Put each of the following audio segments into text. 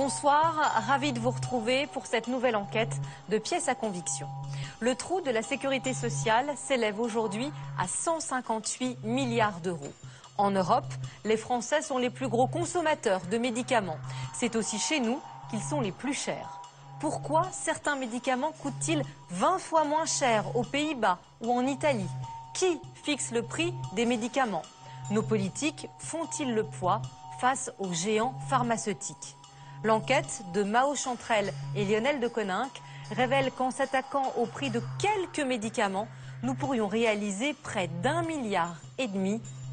Bonsoir, ravi de vous retrouver pour cette nouvelle enquête de Pièces à conviction. Le trou de la sécurité sociale s'élève aujourd'hui à 158 milliards d'euros. En Europe, les Français sont les plus gros consommateurs de médicaments. C'est aussi chez nous qu'ils sont les plus chers. Pourquoi certains médicaments coûtent-ils 20 fois moins cher aux Pays-Bas ou en Italie? Qui fixe le prix des médicaments? Nos politiques font-ils le poids face aux géants pharmaceutiques? L'enquête de Mao Chantrel et Lionel de Coninck révèle qu'en s'attaquant au prix de quelques médicaments, nous pourrions réaliser près d'1,5 milliard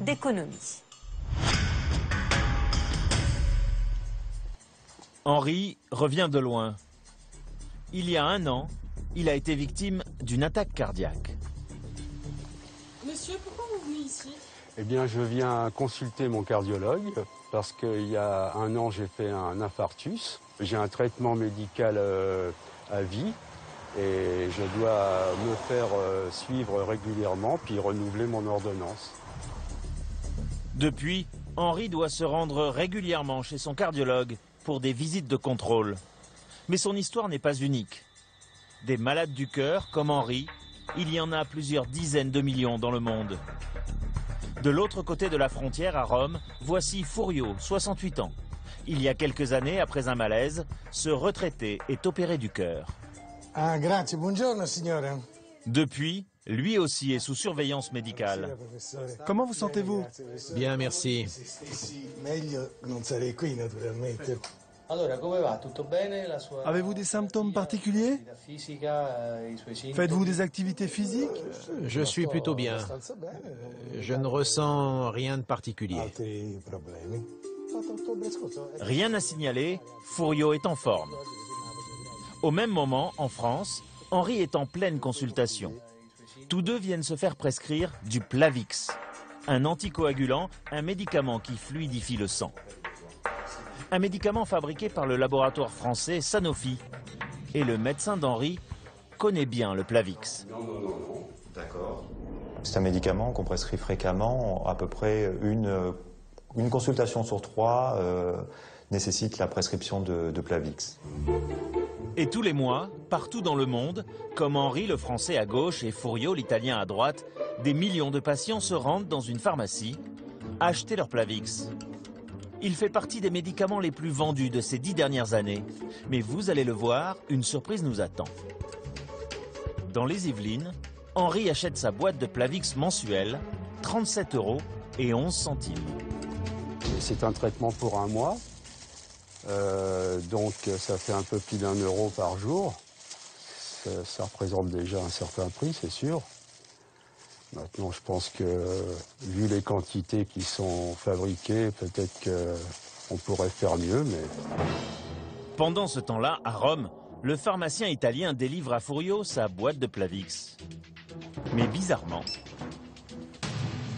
d'économies. Henri revient de loin. Il y a 1 an, il a été victime d'une attaque cardiaque. Monsieur, pourquoi vous venez ici? Eh bien, je viens consulter mon cardiologue parce qu'il y a 1 an, j'ai fait un infarctus. J'ai un traitement médical à vie et je dois me faire suivre régulièrement puis renouveler mon ordonnance. Depuis, Henri doit se rendre régulièrement chez son cardiologue pour des visites de contrôle. Mais son histoire n'est pas unique. Des malades du cœur, comme Henri, il y en a plusieurs dizaines de millions dans le monde. De l'autre côté de la frontière, à Rome, voici Furio, 68 ans. Il y a quelques années, après un malaise, ce retraité est opéré du cœur. Ah, grazie, buongiorno signore. Depuis, lui aussi est sous surveillance médicale. Comment vous sentez-vous? Bien, merci. Meglio non sarei qui naturalmente. Avez-vous des symptômes particuliers? Faites-vous des activités physiques? Je suis plutôt bien. Je ne ressens rien de particulier. Rien à signaler, Furio est en forme. Au même moment, en France, Henri est en pleine consultation. Tous deux viennent se faire prescrire du Plavix, un anticoagulant, un médicament qui fluidifie le sang. Un médicament fabriqué par le laboratoire français Sanofi. Et le médecin d'Henri connaît bien le Plavix. Non. D'accord. C'est un médicament qu'on prescrit fréquemment, à peu près une consultation sur 3 nécessite la prescription de Plavix. Et tous les mois, partout dans le monde, comme Henri le français à gauche et Furio l'italien à droite, des millions de patients se rendent dans une pharmacie acheter leur Plavix. Il fait partie des médicaments les plus vendus de ces 10 dernières années. Mais vous allez le voir, une surprise nous attend. Dans les Yvelines, Henri achète sa boîte de Plavix mensuelle, 37 € et 11 centimes. C'est un traitement pour 1 mois, donc ça fait un peu plus d'1 € par jour. Ça représente déjà un certain prix, c'est sûr. Maintenant, je pense que, vu les quantités qui sont fabriquées, peut-être qu'on pourrait faire mieux, mais... Pendant ce temps-là, à Rome, le pharmacien italien délivre à Furio sa boîte de Plavix. Mais bizarrement,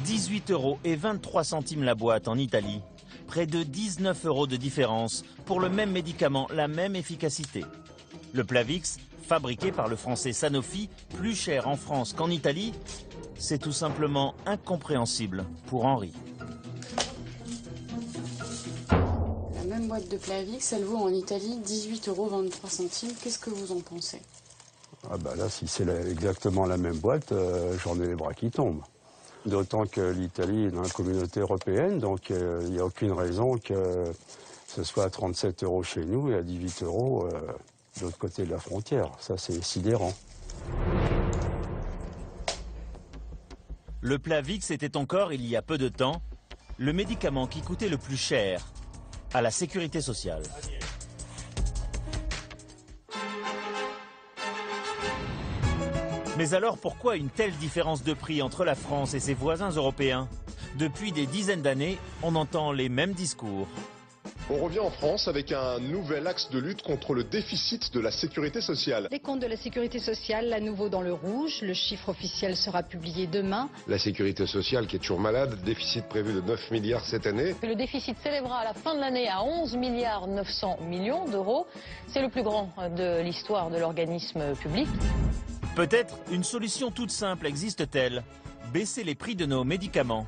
18 € et 23 centimes la boîte en Italie. Près de 19 € de différence pour le même médicament, la même efficacité. Le Plavix, fabriqué par le français Sanofi, plus cher en France qu'en Italie, c'est tout simplement incompréhensible pour Henri. La même boîte de Plavix, elle vaut en Italie 18,23 €. Qu'est-ce que vous en pensez? Ah bah là, si c'est exactement la même boîte, j'en ai les bras qui tombent. D'autant que l'Italie est dans la communauté européenne, donc il n'y a aucune raison que ce soit à 37 € chez nous et à 18 € de l'autre côté de la frontière. Ça, c'est sidérant. Le Plavix était encore, il y a peu de temps, le médicament qui coûtait le plus cher à la sécurité sociale. Mais alors pourquoi une telle différence de prix entre la France et ses voisins européens? Depuis des dizaines d'années, on entend les mêmes discours. On revient en France avec un nouvel axe de lutte contre le déficit de la sécurité sociale. Les comptes de la sécurité sociale, à nouveau dans le rouge. Le chiffre officiel sera publié demain. La sécurité sociale qui est toujours malade, déficit prévu de 9 milliards cette année. Le déficit s'élèvera à la fin de l'année à 11 milliards 900 millions d'euros. C'est le plus grand de l'histoire de l'organisme public. Peut-être une solution toute simple existe-t-elle? Baisser les prix de nos médicaments.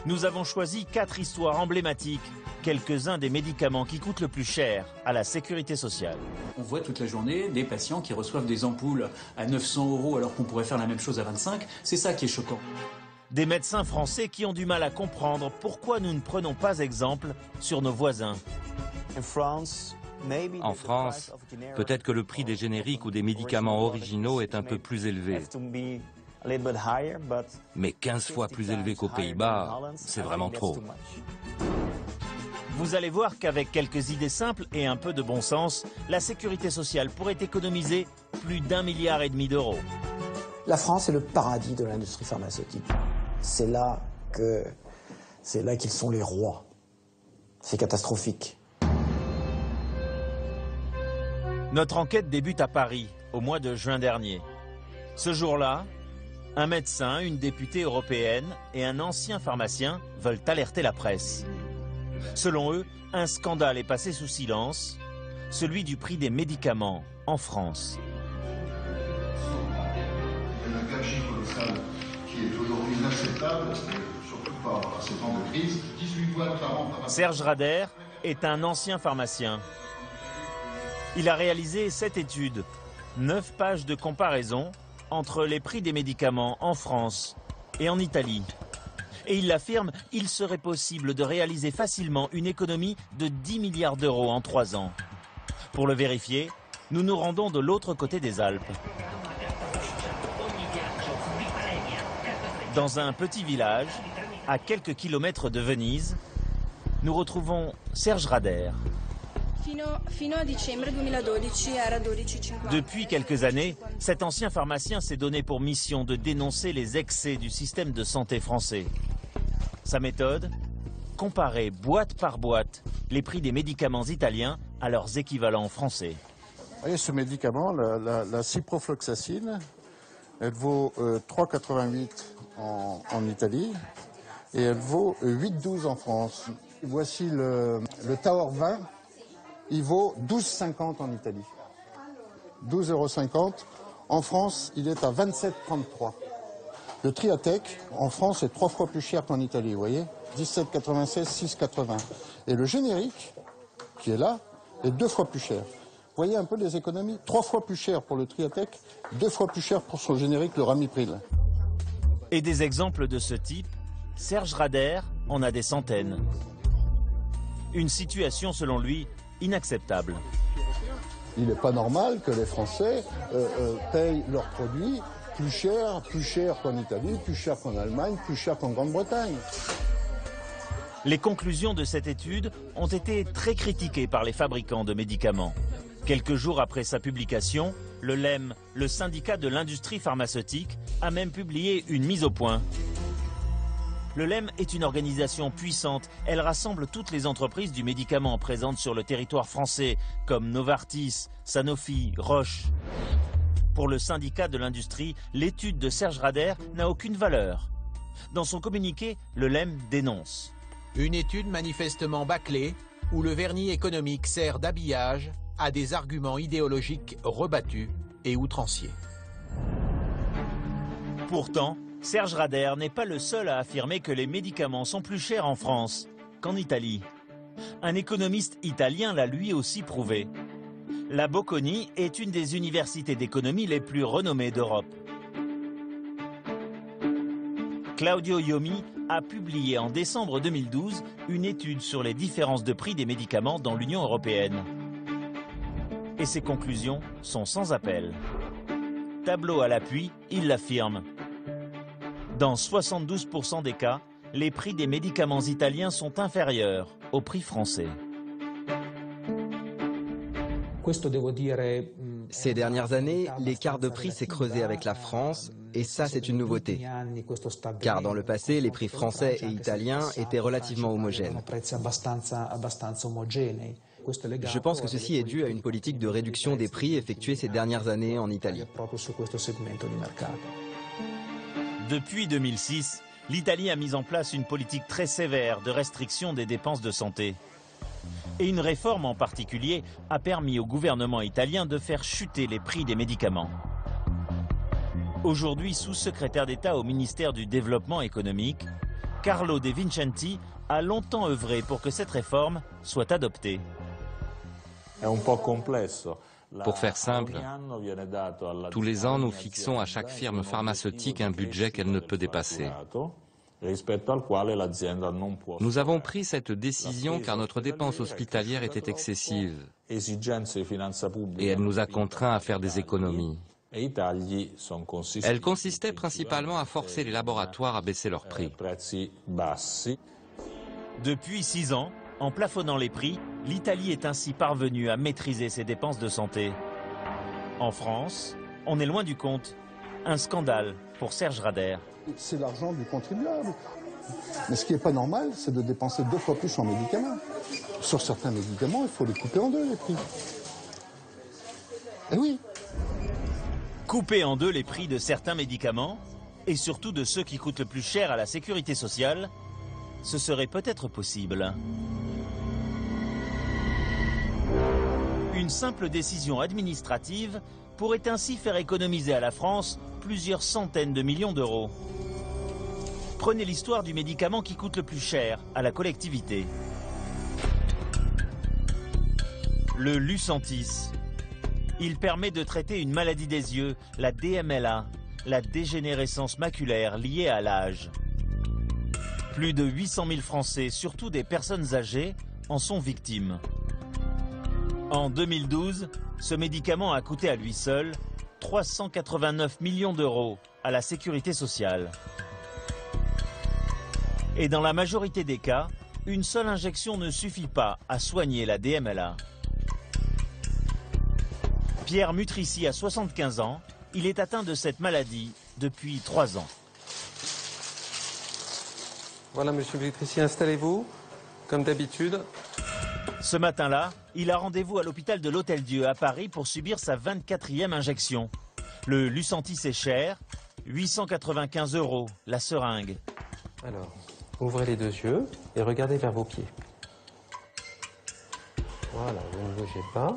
Nous avons choisi 4 histoires emblématiques quelques-uns des médicaments qui coûtent le plus cher à la sécurité sociale. On voit toute la journée des patients qui reçoivent des ampoules à 900 € alors qu'on pourrait faire la même chose à 25. C'est ça qui est choquant. Des médecins français qui ont du mal à comprendre pourquoi nous ne prenons pas exemple sur nos voisins. En France, peut-être que le prix des génériques ou des médicaments originaux est un peu plus élevé. Mais 15 fois plus élevé qu'aux Pays-Bas, c'est vraiment trop. Vous allez voir qu'avec quelques idées simples et un peu de bon sens, la sécurité sociale pourrait économiser plus d'1,5 milliard d'euros. La France est le paradis de l'industrie pharmaceutique. C'est là qu'ils sont les rois. C'est catastrophique. Notre enquête débute à Paris, au mois de juin dernier. Ce jour-là, un médecin, une députée européenne et un ancien pharmacien veulent alerter la presse. Selon eux, un scandale est passé sous silence, celui du prix des médicaments en France. Un gâchis colossal qui est aujourd'hui inacceptable, surtout par ces temps de crise. 18 boîtes par an. Serge Rader est un ancien pharmacien. Il a réalisé 7 études, 9 pages de comparaison entre les prix des médicaments en France et en Italie. Et il l'affirme, il serait possible de réaliser facilement une économie de 10 milliards d'euros en 3 ans. Pour le vérifier, nous nous rendons de l'autre côté des Alpes. Dans un petit village, à quelques kilomètres de Venise, nous retrouvons Serge Rader. Depuis quelques années, cet ancien pharmacien s'est donné pour mission de dénoncer les excès du système de santé français. Sa méthode ? Comparer boîte par boîte les prix des médicaments italiens à leurs équivalents français. Vous voyez, ce médicament, la ciprofloxacine, elle vaut 3,88 en Italie et elle vaut 8,12 en France. Voici le Tower 20. Il vaut 12,50 en Italie. 12,50 €. En France, il est à 27,33 €. Le Triatec, en France, est 3 fois plus cher qu'en Italie, vous voyez. 17,96, 6,80. Et le générique, qui est là, est 2 fois plus cher. Vous voyez un peu les économies. 3 fois plus cher pour le Triatec, 2 fois plus cher pour son générique, le Ramipril. Et des exemples de ce type, Serge Rader en a des centaines. Une situation, selon lui, inacceptable. Il n'est pas normal que les Français payent leurs produits plus cher qu'en Italie, plus cher qu'en Allemagne, plus cher qu'en Grande-Bretagne. Les conclusions de cette étude ont été très critiquées par les fabricants de médicaments. Quelques jours après sa publication, le LEM, le syndicat de l'industrie pharmaceutique, a même publié une mise au point. Le LEM est une organisation puissante. Elle rassemble toutes les entreprises du médicament présentes sur le territoire français, comme Novartis, Sanofi, Roche. Pour le syndicat de l'industrie, l'étude de Serge Rader n'a aucune valeur. Dans son communiqué, le LEM dénonce. Une étude manifestement bâclée, où le vernis économique sert d'habillage à des arguments idéologiques rebattus et outranciers. Pourtant, Serge Rader n'est pas le seul à affirmer que les médicaments sont plus chers en France qu'en Italie. Un économiste italien l'a lui aussi prouvé. La Bocconi est une des universités d'économie les plus renommées d'Europe. Claudio Iomi a publié en décembre 2012 une étude sur les différences de prix des médicaments dans l'Union européenne. Et ses conclusions sont sans appel. Tableau à l'appui, il l'affirme. Dans 72% des cas, les prix des médicaments italiens sont inférieurs aux prix français. Ces dernières années, l'écart de prix s'est creusé avec la France, et ça c'est une nouveauté. Car dans le passé, les prix français et italiens étaient relativement homogènes. Je pense que ceci est dû à une politique de réduction des prix effectuée ces dernières années en Italie. Depuis 2006, l'Italie a mis en place une politique très sévère de restriction des dépenses de santé. Et une réforme en particulier a permis au gouvernement italien de faire chuter les prix des médicaments. Aujourd'hui sous-secrétaire d'État au ministère du Développement économique, Carlo De Vincenti a longtemps œuvré pour que cette réforme soit adoptée. Pour faire simple, tous les ans, nous fixons à chaque firme pharmaceutique un budget qu'elle ne peut dépasser. Nous avons pris cette décision car notre dépense hospitalière était excessive et elle nous a contraints à faire des économies. Elle consistait principalement à forcer les laboratoires à baisser leurs prix. Depuis 6 ans, en plafonnant les prix, l'Italie est ainsi parvenue à maîtriser ses dépenses de santé. En France, on est loin du compte. Un scandale pour Serge Rader. C'est l'argent du contribuable. Mais ce qui n'est pas normal, c'est de dépenser 2 fois plus en médicaments. Sur certains médicaments, il faut les couper en 2, les prix. Eh oui. Couper en 2 les prix de certains médicaments, et surtout de ceux qui coûtent le plus cher à la sécurité sociale, ce serait peut-être possible. Une simple décision administrative pourrait ainsi faire économiser à la France plusieurs centaines de millions d'euros. Prenez l'histoire du médicament qui coûte le plus cher à la collectivité. Le Lucentis. Il permet de traiter une maladie des yeux, la DMLA, la dégénérescence maculaire liée à l'âge. Plus de 800 000 Français, surtout des personnes âgées, en sont victimes. En 2012, ce médicament a coûté à lui seul 389 millions d'euros à la sécurité sociale. Et dans la majorité des cas, une seule injection ne suffit pas à soigner la DMLA. Pierre Mutrici a 75 ans, il est atteint de cette maladie depuis 3 ans. Voilà, monsieur Mutrici, installez-vous, comme d'habitude. Ce matin-là, il a rendez-vous à l'hôpital de l'Hôtel-Dieu à Paris pour subir sa 24e injection. Le Lucentis est cher, 895 € la seringue. Alors, ouvrez les 2 yeux et regardez vers vos pieds. Voilà, vous ne bougez pas.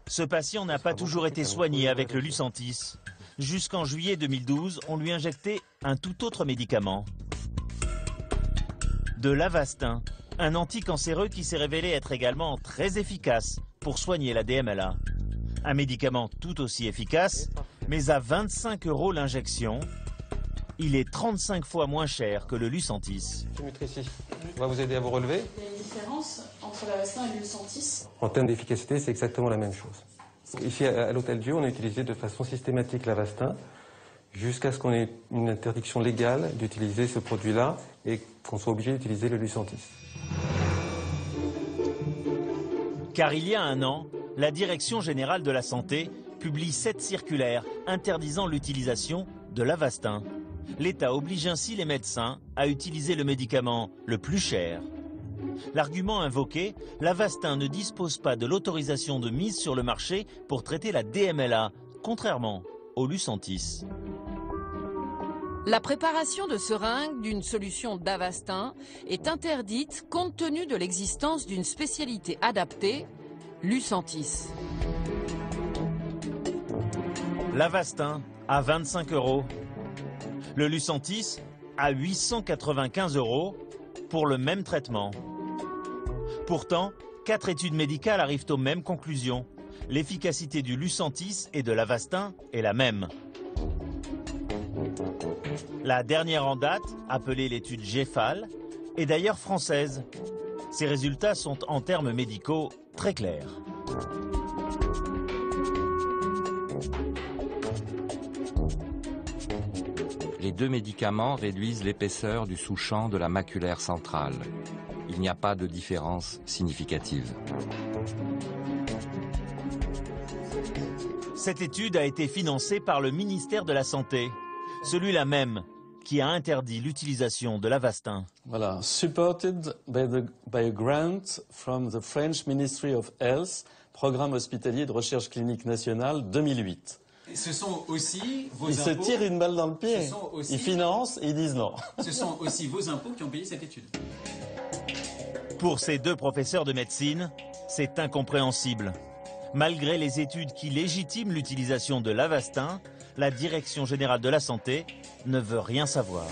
Ce patient n'a pas toujours été soigné avec le Lucentis. Jusqu'en juillet 2012, on lui injectait un tout autre médicament. De l'Avastin, un anticancéreux qui s'est révélé être également très efficace pour soigner la DMLA. Un médicament tout aussi efficace, mais à 25 € l'injection. Il est 35 fois moins cher que le Lucentis. Monsieur Mutrici, on va vous aider à vous relever. Il y a une différence entre l'Avastin et le Lucentis? En termes d'efficacité, c'est exactement la même chose. Ici, à l'Hôtel-Dieu, on a utilisé de façon systématique l'Avastin jusqu'à ce qu'on ait une interdiction légale d'utiliser ce produit-là et qu'on soit obligé d'utiliser le Lucentis. Car il y a 1 an, la Direction générale de la santé publie 7 circulaires interdisant l'utilisation de l'Avastin. L'État oblige ainsi les médecins à utiliser le médicament le plus cher. L'argument invoqué, l'Avastin ne dispose pas de l'autorisation de mise sur le marché pour traiter la DMLA, contrairement au Lucentis. La préparation de seringues d'une solution d'Avastin est interdite compte tenu de l'existence d'une spécialité adaptée, Lucentis. L'Avastin à 25 €. Le Lucentis à 895 € pour le même traitement. Pourtant, 4 études médicales arrivent aux mêmes conclusions. L'efficacité du Lucentis et de l'Avastin est la même. La dernière en date, appelée l'étude GEFAL, est d'ailleurs française. Ces résultats sont en termes médicaux très clairs. Les 2 médicaments réduisent l'épaisseur du sous-champ de la maculaire centrale. Il n'y a pas de différence significative. Cette étude a été financée par le ministère de la Santé, celui-là même qui a interdit l'utilisation de l'Avastin. Voilà, supported by a grant from the French Ministry of Health, Programme hospitalier de recherche clinique nationale 2008. Ce sont aussi vos impôts... Ils se tirent une balle dans le pied. Ils financent et ils disent non. Ce sont aussi vos impôts qui ont payé cette étude. Pour ces 2 professeurs de médecine, c'est incompréhensible. Malgré les études qui légitiment l'utilisation de l'Avastin, la Direction générale de la santé ne veut rien savoir.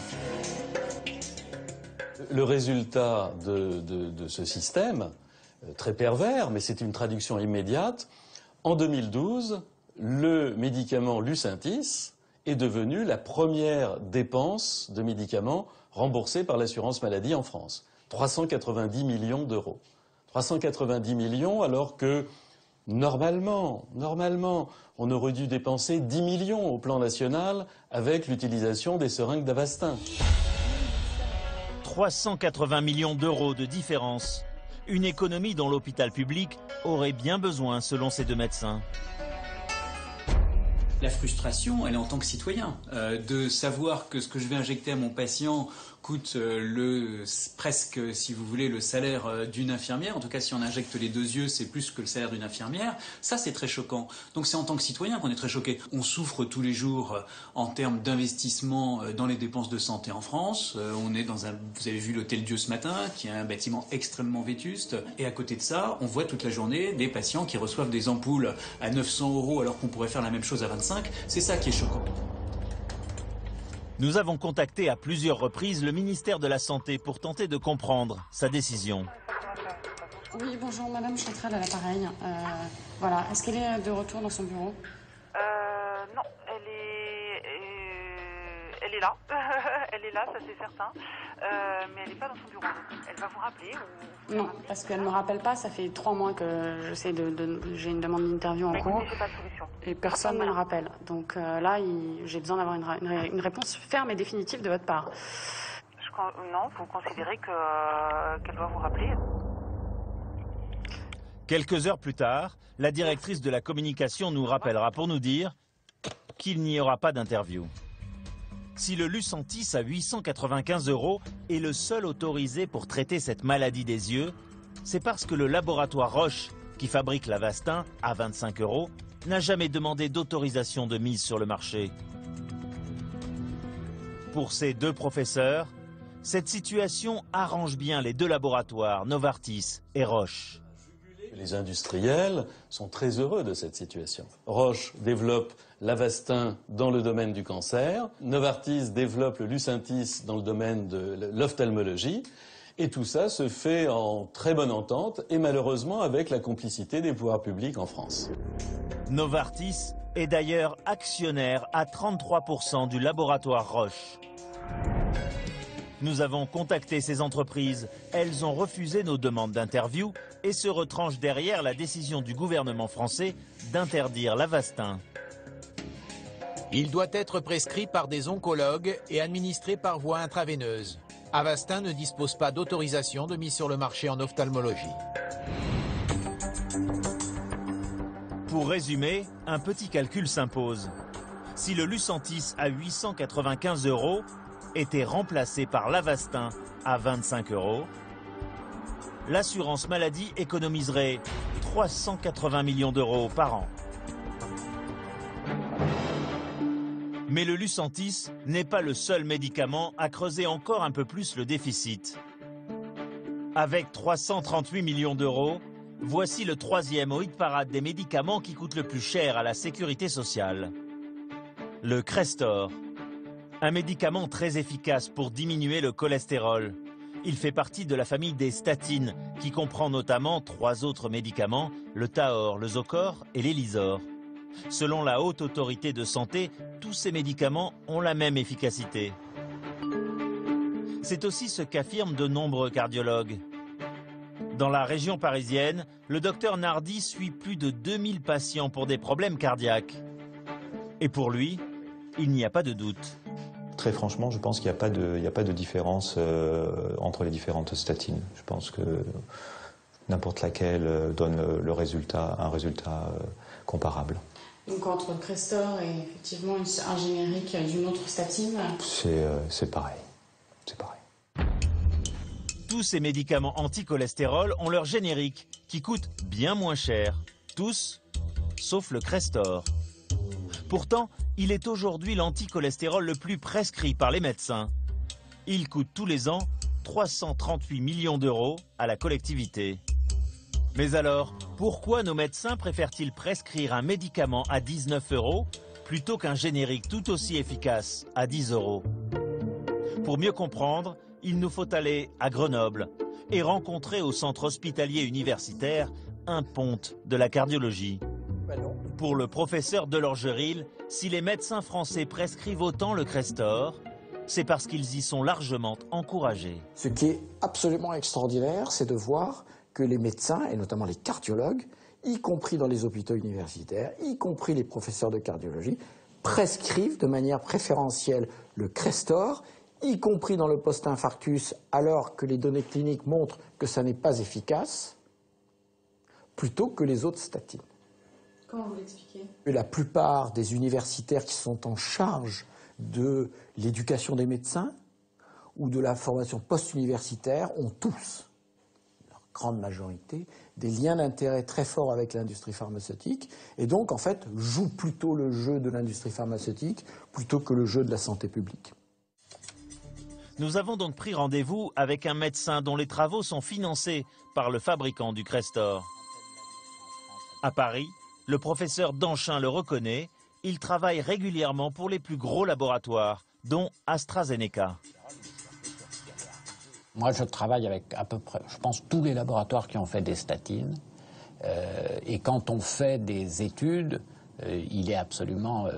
Le résultat de ce système, très pervers, mais c'est une traduction immédiate, en 2012, le médicament Lucentis est devenu la première dépense de médicaments remboursée par l'assurance maladie en France. 390 millions d'euros. 390 millions alors que normalement, on aurait dû dépenser 10 millions au plan national avec l'utilisation des seringues d'Avastin. 380 millions d'euros de différence. Une économie dont l'hôpital public aurait bien besoin selon ces deux médecins. La frustration, elle est en tant que citoyen, de savoir que ce que je vais injecter à mon patient coûte presque, si vous voulez, le salaire d'une infirmière. En tout cas, si on injecte les deux yeux, c'est plus que le salaire d'une infirmière. Ça, c'est très choquant. Donc c'est en tant que citoyen qu'on est très choqué. On souffre tous les jours en termes d'investissement dans les dépenses de santé en France. On est dans vous avez vu l'Hôtel Dieu ce matin, qui est un bâtiment extrêmement vétuste. Et à côté de ça, on voit toute la journée des patients qui reçoivent des ampoules à 900 € alors qu'on pourrait faire la même chose à 25. C'est ça qui est choquant. Nous avons contacté à plusieurs reprises le ministère de la Santé pour tenter de comprendre sa décision. Oui, bonjour, madame Chantrel à l'appareil. Voilà, est-ce qu'elle est de retour dans son bureau? Non, elle est là. Elle est là, ça c'est certain. Mais elle n'est pas dans son bureau. Elle va vous rappeler ou... Non, parce qu'elle ne me rappelle pas. Ça fait 3 mois que j'essaie j'ai une demande d'interview en cours. Écoutez, c'est pas de solution. Et personne ne me rappelle. Donc là, j'ai besoin d'avoir une réponse ferme et définitive de votre part. Non, vous considérez qu'elle doit vous rappeler? Quelques heures plus tard, la directrice de la communication nous rappellera pour nous dire qu'il n'y aura pas d'interview. Si le Lucentis à 895 € est le seul autorisé pour traiter cette maladie des yeux, c'est parce que le laboratoire Roche, qui fabrique l'Avastin à 25 €, n'a jamais demandé d'autorisation de mise sur le marché. Pour ces deux professeurs, cette situation arrange bien les deux laboratoires, Novartis et Roche. Les industriels sont très heureux de cette situation. Roche développe l'Avastin dans le domaine du cancer, Novartis développe le Lucentis dans le domaine de l'ophtalmologie, et tout ça se fait en très bonne entente et malheureusement avec la complicité des pouvoirs publics en France. Novartis est d'ailleurs actionnaire à 33% du laboratoire Roche. Nous avons contacté ces entreprises. Elles ont refusé nos demandes d'interview et se retranchent derrière la décision du gouvernement français d'interdire l'Avastin. Il doit être prescrit par des oncologues et administré par voie intraveineuse. Avastin ne dispose pas d'autorisation de mise sur le marché en ophtalmologie. Pour résumer, un petit calcul s'impose. Si le Lucentis à 895 € était remplacé par l'Avastin à 25 €, l'assurance maladie économiserait 380 millions d'euros par an. Mais le Lucentis n'est pas le seul médicament à creuser encore un peu plus le déficit. Avec 338 millions d'euros, voici le troisième au hit-parade des médicaments qui coûtent le plus cher à la sécurité sociale. Le Crestor. Un médicament très efficace pour diminuer le cholestérol. Il fait partie de la famille des statines, qui comprend notamment 3 autres médicaments, le Tahor, le Zocor et l'Elysor. Selon la Haute Autorité de Santé, tous ces médicaments ont la même efficacité. C'est aussi ce qu'affirment de nombreux cardiologues. Dans la région parisienne, le docteur Nardi suit plus de 2000 patients pour des problèmes cardiaques. Et pour lui, il n'y a pas de doute. Très franchement, je pense qu'il n'y a pas de différence entre les différentes statines. Je pense que n'importe laquelle donne un résultat comparable. Donc entre le Crestor et effectivement un générique d'une autre statine? C'est pareil. C'est pareil. Tous ces médicaments anti-cholestérol ont leur générique, qui coûte bien moins cher. Tous, sauf le Crestor. Pourtant, il est aujourd'hui l'anticholestérol le plus prescrit par les médecins. Il coûte tous les ans 338 millions d'euros à la collectivité. Mais alors, pourquoi nos médecins préfèrent-ils prescrire un médicament à 19 € plutôt qu'un générique tout aussi efficace à 10 €. Pour mieux comprendre, il nous faut aller à Grenoble et rencontrer au centre hospitalier universitaire un ponte de la cardiologie. Pour le professeur Delorgeril, si les médecins français prescrivent autant le Crestor, c'est parce qu'ils y sont largement encouragés. Ce qui est absolument extraordinaire, c'est de voir que les médecins, et notamment les cardiologues, y compris dans les hôpitaux universitaires, y compris les professeurs de cardiologie, prescrivent de manière préférentielle le Crestor, y compris dans le post-infarctus, alors que les données cliniques montrent que ça n'est pas efficace, plutôt que les autres statines. Comment vous l'expliquez? La plupart des universitaires qui sont en charge de l'éducation des médecins ou de la formation post-universitaire ont tous, la grande majorité, des liens d'intérêt très forts avec l'industrie pharmaceutique et donc en fait jouent plutôt le jeu de l'industrie pharmaceutique plutôt que le jeu de la santé publique. Nous avons donc pris rendez-vous avec un médecin dont les travaux sont financés par le fabricant du Crestor. À Paris, le professeur Danchin le reconnaît, il travaille régulièrement pour les plus gros laboratoires, dont AstraZeneca. Moi, je travaille avec à peu près, je pense, tous les laboratoires qui ont fait des statines. Et quand on fait des études, il est absolument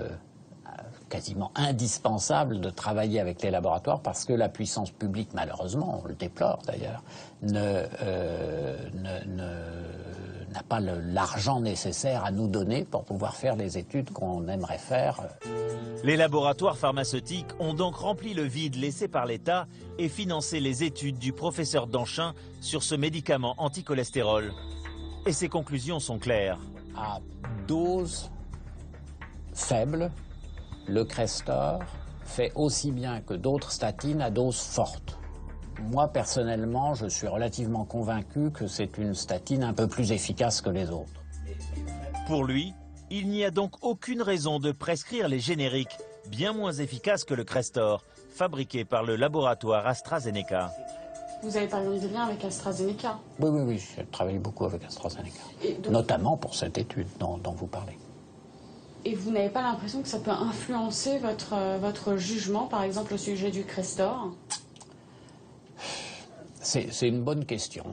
quasiment indispensable de travailler avec les laboratoires parce que la puissance publique, malheureusement, on le déplore d'ailleurs, n'a pas l'argent nécessaire à nous donner pour pouvoir faire les études qu'on aimerait faire. Les laboratoires pharmaceutiques ont donc rempli le vide laissé par l'État et financé les études du professeur Danchin sur ce médicament anticholestérol. Et ses conclusions sont claires. À dose faible, le Crestor fait aussi bien que d'autres statines à dose forte. Moi, personnellement, je suis relativement convaincu que c'est une statine un peu plus efficace que les autres. Pour lui, il n'y a donc aucune raison de prescrire les génériques, bien moins efficaces que le Crestor, fabriqué par le laboratoire AstraZeneca. Vous avez par exemple des liens avec AstraZeneca? Oui, j'ai travaillé beaucoup avec AstraZeneca, notamment pour cette étude dont vous parlez. Et vous n'avez pas l'impression que ça peut influencer votre jugement, par exemple, au sujet du Crestor? C'est une bonne question.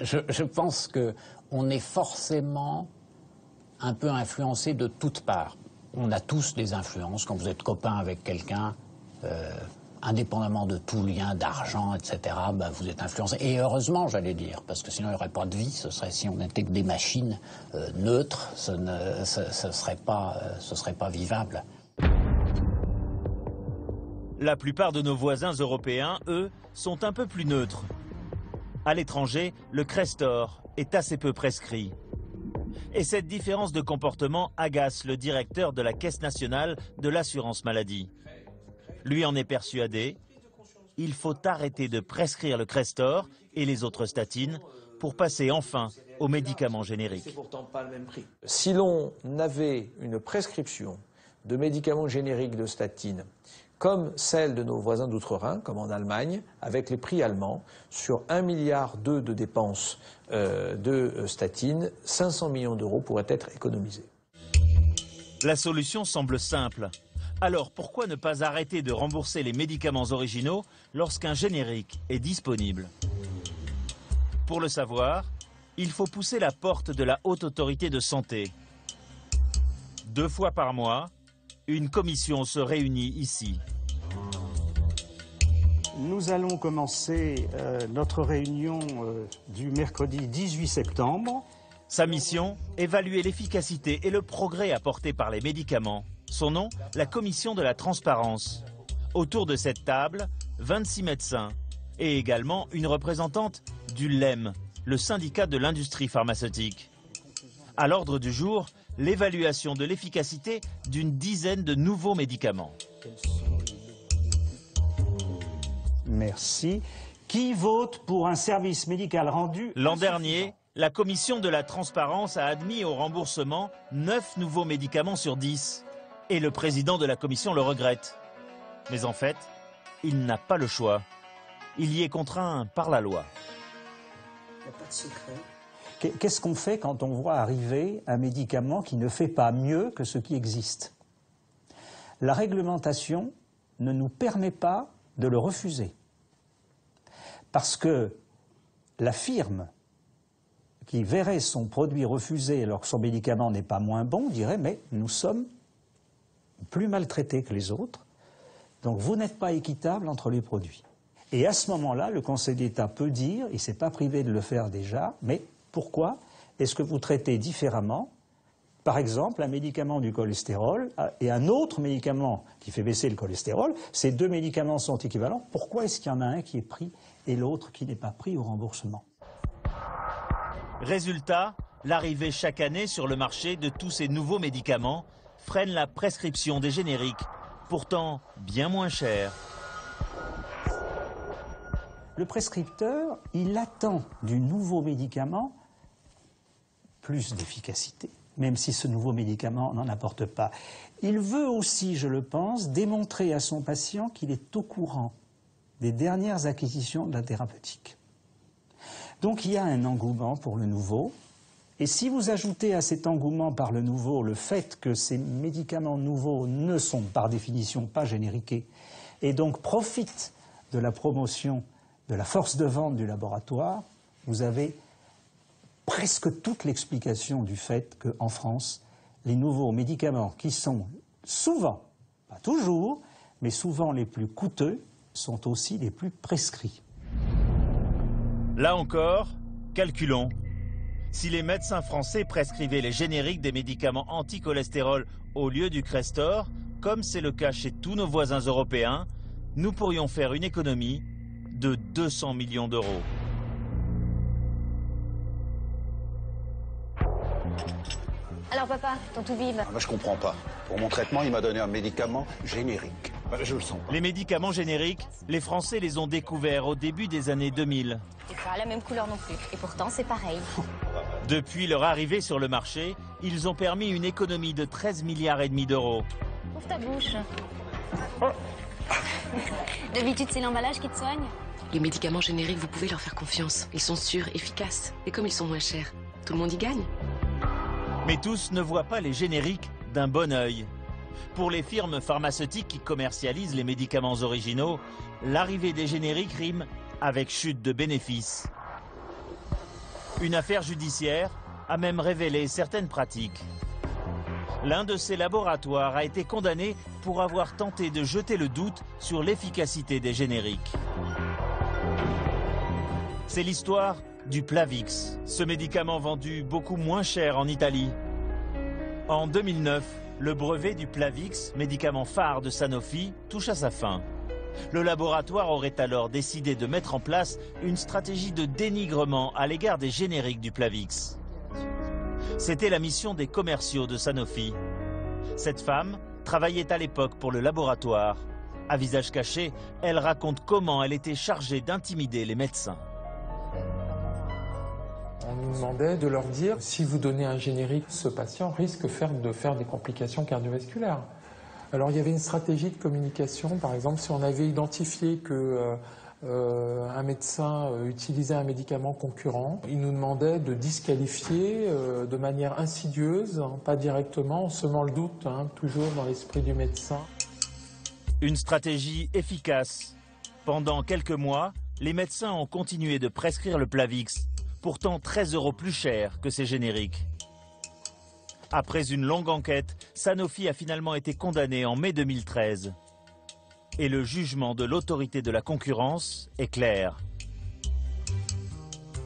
Je pense qu'on est forcément un peu influencé de toutes parts. On a tous des influences. Quand vous êtes copain avec quelqu'un, indépendamment de tout lien d'argent, etc., vous êtes influencé. Et heureusement, j'allais dire, parce que sinon il n'y aurait pas de vie. Ce serait si on n'était que des machines neutres, ce serait pas vivable. La plupart de nos voisins européens, eux, sont un peu plus neutres. À l'étranger, le Crestor est assez peu prescrit. Et cette différence de comportement agace le directeur de la Caisse nationale de l'assurance maladie. Lui en est persuadé, il faut arrêter de prescrire le Crestor et les autres statines pour passer enfin aux médicaments génériques. C'est pourtant pas le même prix. Si l'on avait une prescription de médicaments génériques de statines comme celle de nos voisins d'outre-Rhin, comme en Allemagne, avec les prix allemands, sur 1,2 milliard de dépenses de statines, 500 millions d'euros pourraient être économisés. La solution semble simple. Alors pourquoi ne pas arrêter de rembourser les médicaments originaux lorsqu'un générique est disponible? Pour le savoir, il faut pousser la porte de la Haute Autorité de Santé. 2 fois par mois, une commission se réunit ici. Nous allons commencer notre réunion du mercredi 18 septembre. Sa mission, évaluer l'efficacité et le progrès apporté par les médicaments. Son nom, la Commission de la Transparence. Autour de cette table, 26 médecins et également une représentante du LEM, le syndicat de l'industrie pharmaceutique. À l'ordre du jour, l'évaluation de l'efficacité d'une dizaine de nouveaux médicaments. Merci. Qui vote pour un service médical rendu? L'an dernier, la Commission de la Transparence a admis au remboursement 9 nouveaux médicaments sur 10. Et le président de la Commission le regrette. Mais en fait, il n'a pas le choix. Il y est contraint par la loi. Il n'y a pas de secret. Qu'est-ce qu'on fait quand on voit arriver un médicament qui ne fait pas mieux que ce qui existe? La réglementation ne nous permet pas de le refuser. Parce que la firme qui verrait son produit refusé alors que son médicament n'est pas moins bon dirait « mais nous sommes plus maltraités que les autres, donc vous n'êtes pas équitable entre les produits ». Et à ce moment-là, le Conseil d'État peut dire, il ne s'est pas privé de le faire déjà, mais pourquoi est-ce que vous traitez différemment, par exemple, un médicament du cholestérol et un autre médicament qui fait baisser le cholestérol? Ces deux médicaments sont équivalents. Pourquoi est-ce qu'il y en a un qui est pris et l'autre qui n'est pas pris au remboursement? Résultat, l'arrivée chaque année sur le marché de tous ces nouveaux médicaments freine la prescription des génériques, pourtant bien moins chers. Le prescripteur, il attend du nouveau médicament plus d'efficacité, même si ce nouveau médicament n'en apporte pas. Il veut aussi, je le pense, démontrer à son patient qu'il est au courant des dernières acquisitions de la thérapeutique. Donc il y a un engouement pour le nouveau, et si vous ajoutez à cet engouement par le nouveau le fait que ces médicaments nouveaux ne sont par définition pas génériqués, et donc profitent de la promotion de la force de vente du laboratoire, vous avez presque toute l'explication du fait qu'en France, les nouveaux médicaments qui sont souvent, pas toujours, mais souvent les plus coûteux, sont aussi les plus prescrits. Là encore, calculons. Si les médecins français prescrivaient les génériques des médicaments anti-cholestérol au lieu du Crestor, comme c'est le cas chez tous nos voisins européens, nous pourrions faire une économie de 200 millions d'euros. Alors papa, ton tout bib. Je comprends pas. Pour mon traitement, il m'a donné un médicament générique. Je le sens pas. Les médicaments génériques, les Français les ont découverts au début des années 2000. C'est pas la même couleur non plus. Et pourtant, c'est pareil. Depuis leur arrivée sur le marché, ils ont permis une économie de 13,5 milliards d'euros. Ouvre ta bouche. D'habitude, c'est l'emballage qui te soigne. Les médicaments génériques, vous pouvez leur faire confiance. Ils sont sûrs, efficaces. Et comme ils sont moins chers, tout le monde y gagne. Mais tous ne voient pas les génériques d'un bon œil. Pour les firmes pharmaceutiques qui commercialisent les médicaments originaux, l'arrivée des génériques rime avec chute de bénéfices. Une affaire judiciaire a même révélé certaines pratiques. L'un de ces laboratoires a été condamné pour avoir tenté de jeter le doute sur l'efficacité des génériques. C'est l'histoire du Plavix, ce médicament vendu beaucoup moins cher en Italie. En 2009, le brevet du Plavix, médicament phare de Sanofi, touche à sa fin. Le laboratoire aurait alors décidé de mettre en place une stratégie de dénigrement à l'égard des génériques du Plavix. C'était la mission des commerciaux de Sanofi. Cette femme travaillait à l'époque pour le laboratoire. À visage caché, elle raconte comment elle était chargée d'intimider les médecins. On nous demandait de leur dire, si vous donnez un générique, ce patient risque de faire des complications cardiovasculaires. Alors il y avait une stratégie de communication, par exemple, si on avait identifié que un médecin utilisait un médicament concurrent, il nous demandait de disqualifier de manière insidieuse, pas directement, en semant le doute, toujours dans l'esprit du médecin. Une stratégie efficace. Pendant quelques mois, les médecins ont continué de prescrire le Plavix, pourtant 13 € plus cher que ces génériques. Après une longue enquête, Sanofi a finalement été condamné en mai 2013. Et le jugement de l'autorité de la concurrence est clair.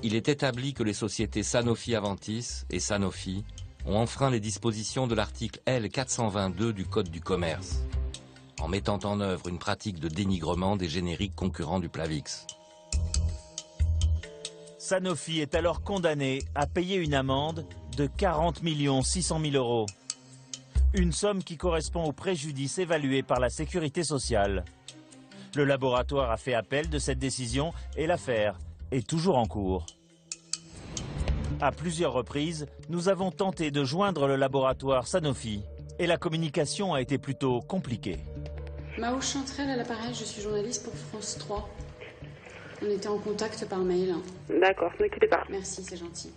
Il est établi que les sociétés Sanofi-Aventis et Sanofi ont enfreint les dispositions de l'article L422 du Code du commerce, en mettant en œuvre une pratique de dénigrement des génériques concurrents du Plavix. Sanofi est alors condamné à payer une amende de 40 600 000 €. Une somme qui correspond au préjudice évalué par la Sécurité sociale. Le laboratoire a fait appel de cette décision et l'affaire est toujours en cours. À plusieurs reprises, nous avons tenté de joindre le laboratoire Sanofi et la communication a été plutôt compliquée. Mao Chantrel à l'appareil, je suis journaliste pour France 3. On était en contact par mail. D'accord, ne quittez pas. Merci, c'est gentil.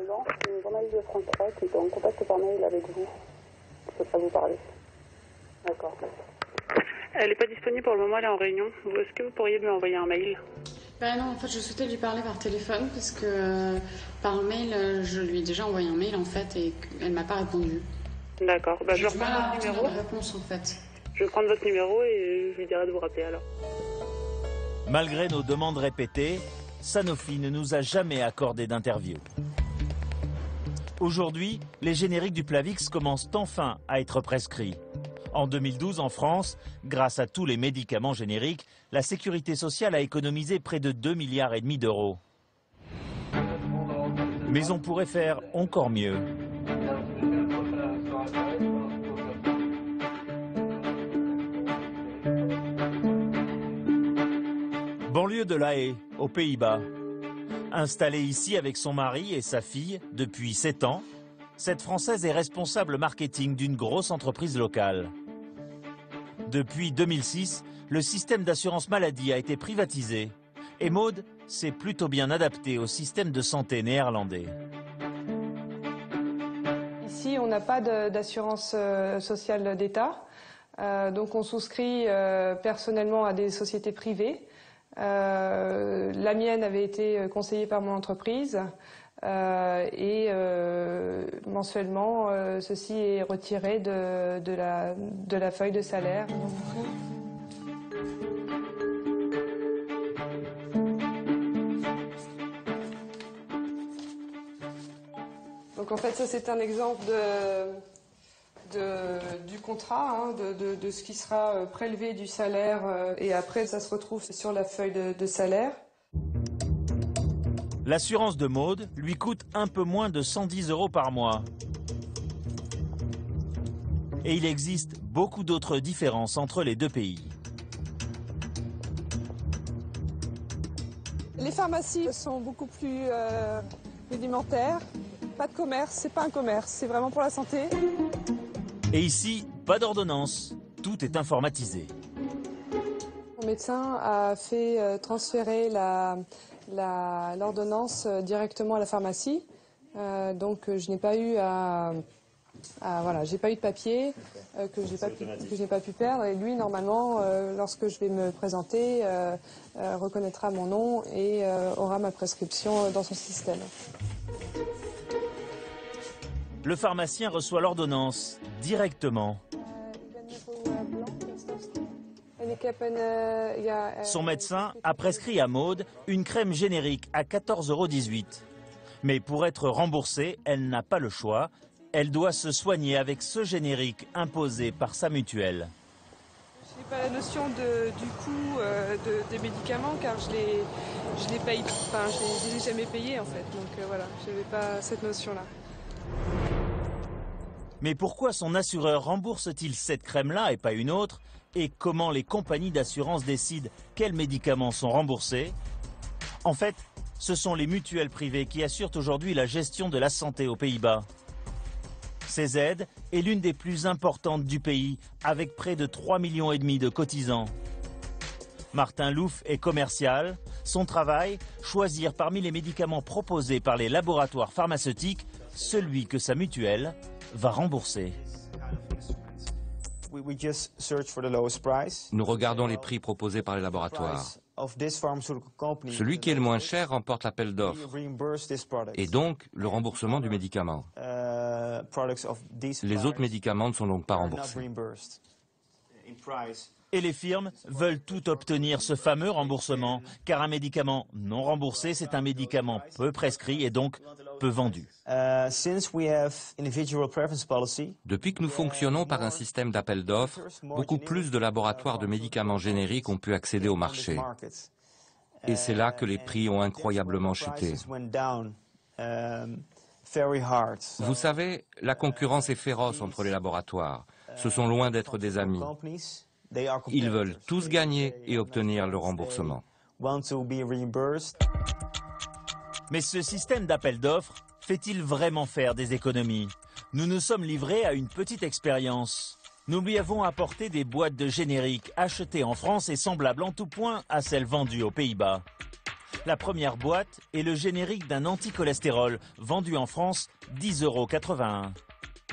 Non, c'est une journaliste de France 3 qui est en contact par mail avec vous. Je peux pas vous parler. D'accord. Elle n'est pas disponible pour le moment, elle est en réunion. Est-ce que vous pourriez lui envoyer un mail? Bah non, en fait, je souhaitais lui parler par téléphone parce que par mail, je lui ai déjà envoyé un mail en fait et elle m'a pas répondu. D'accord. Bah, je vais reprendre pas votre numéro. Réponse en fait. Je vais prendre votre numéro et je lui dirai de vous rappeler alors. Malgré nos demandes répétées, Sanofi ne nous a jamais accordé d'interview. Aujourd'hui, les génériques du Plavix commencent enfin à être prescrits. En 2012, en France, grâce à tous les médicaments génériques, la sécurité sociale a économisé près de 2,5 milliards d'euros. Mais on pourrait faire encore mieux. Banlieue de La Haye, aux Pays-Bas. Installée ici avec son mari et sa fille depuis 7 ans, cette Française est responsable marketing d'une grosse entreprise locale. Depuis 2006, le système d'assurance maladie a été privatisé et Maud s'est plutôt bien adaptée au système de santé néerlandais. Ici, on n'a pas d'assurance sociale d'État, donc on souscrit personnellement à des sociétés privées. La mienne avait été conseillée par mon entreprise et mensuellement ceci est retiré de la feuille de salaire. Donc en fait ça c'est un exemple du contrat, de ce qui sera prélevé du salaire et après ça se retrouve sur la feuille de salaire. L'assurance de Maud lui coûte un peu moins de 110 € par mois. Et il existe beaucoup d'autres différences entre les deux pays. Les pharmacies sont beaucoup plus rudimentaires. Pas de commerce, c'est pas un commerce, c'est vraiment pour la santé. Et ici, pas d'ordonnance, tout est informatisé. Mon médecin a fait transférer l'ordonnance directement à la pharmacie, donc je n'ai pas eu j'ai pas eu de papier que je n'ai pas pu perdre. Et lui, normalement, lorsque je vais me présenter, reconnaîtra mon nom et aura ma prescription dans son système. Le pharmacien reçoit l'ordonnance directement. Son médecin a prescrit à Maud une crème générique à 14,18 €. Mais pour être remboursée, elle n'a pas le choix. Elle doit se soigner avec ce générique imposé par sa mutuelle. Je n'ai pas la notion du coût des médicaments car je les paye, enfin je les ai jamais payés en fait. Donc voilà, je n'avais pas cette notion-là. Mais pourquoi son assureur rembourse-t-il cette crème-là et pas une autre? Et comment les compagnies d'assurance décident quels médicaments sont remboursés? En fait, ce sont les mutuelles privées qui assurent aujourd'hui la gestion de la santé aux Pays-Bas. CZ est l'une des plus importantes du pays, avec près de 3,5 millions de cotisants. Martin Louf est commercial. Son travail, choisir parmi les médicaments proposés par les laboratoires pharmaceutiques, celui que sa mutuelle va rembourser. Nous regardons les prix proposés par les laboratoires. Celui qui est le moins cher remporte l'appel d'offres et donc le remboursement du médicament. Les autres médicaments ne sont donc pas remboursés. Et les firmes veulent tout obtenir ce fameux remboursement, car un médicament non remboursé, c'est un médicament peu prescrit et donc peu vendu. Depuis que nous fonctionnons par un système d'appel d'offres, beaucoup plus de laboratoires de médicaments génériques ont pu accéder au marché. Et c'est là que les prix ont incroyablement chuté. Vous savez, la concurrence est féroce entre les laboratoires. Ce sont loin d'être des amis. Ils veulent tous gagner et obtenir le remboursement. Mais ce système d'appel d'offres fait-il vraiment faire des économies? Nous nous sommes livrés à une petite expérience. Nous lui avons apporté des boîtes de génériques achetées en France et semblables en tout point à celles vendues aux Pays-Bas. La première boîte est le générique d'un anticholestérol vendu en France 10,81 €.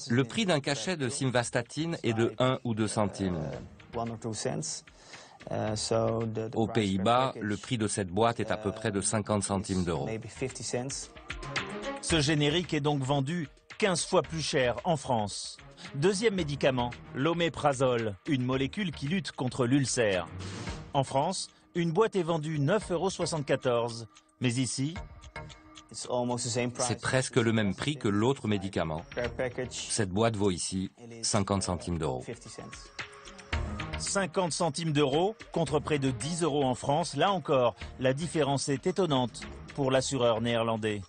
Le prix d'un cachet de simvastatine est de 1 ou 2 centimes. Aux Pays-Bas, le prix de cette boîte est à peu près de 50 centimes d'euros. Ce générique est donc vendu 15 fois plus cher en France. Deuxième médicament, l'oméprazole, une molécule qui lutte contre l'ulcère. En France, une boîte est vendue 9,74 €. Mais ici, c'est presque le même prix que l'autre médicament. Cette boîte vaut ici 50 centimes d'euros. 50 centimes d'euros contre près de 10 € en France. Là encore, la différence est étonnante pour l'assureur néerlandais.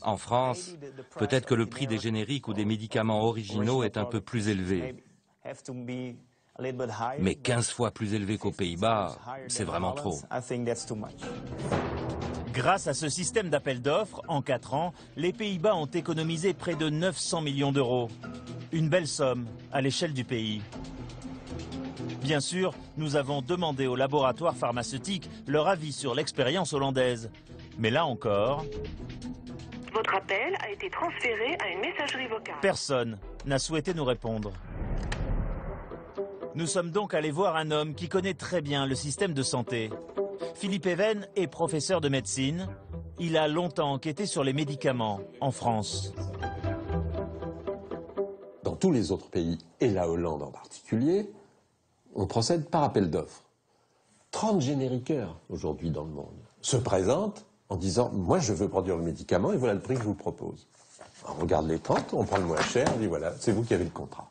En France, peut-être que le prix des génériques ou des médicaments originaux est un peu plus élevé. Mais 15 fois plus élevé qu'aux Pays-Bas, c'est vraiment trop. Grâce à ce système d'appel d'offres, en 4 ans, les Pays-Bas ont économisé près de 900 millions d'euros. Une belle somme à l'échelle du pays. Bien sûr, nous avons demandé aux laboratoires pharmaceutiques leur avis sur l'expérience hollandaise. Mais là encore, votre appel a été transféré à une messagerie vocale. Personne n'a souhaité nous répondre. Nous sommes donc allés voir un homme qui connaît très bien le système de santé. Philippe Even est professeur de médecine. Il a longtemps enquêté sur les médicaments en France. Dans tous les autres pays, et la Hollande en particulier, on procède par appel d'offres. 30 génériqueurs aujourd'hui dans le monde se présentent en disant « moi je veux produire le médicament et voilà le prix que je vous propose ». On regarde les 30, on prend le moins cher, on dit voilà, c'est vous qui avez le contrat.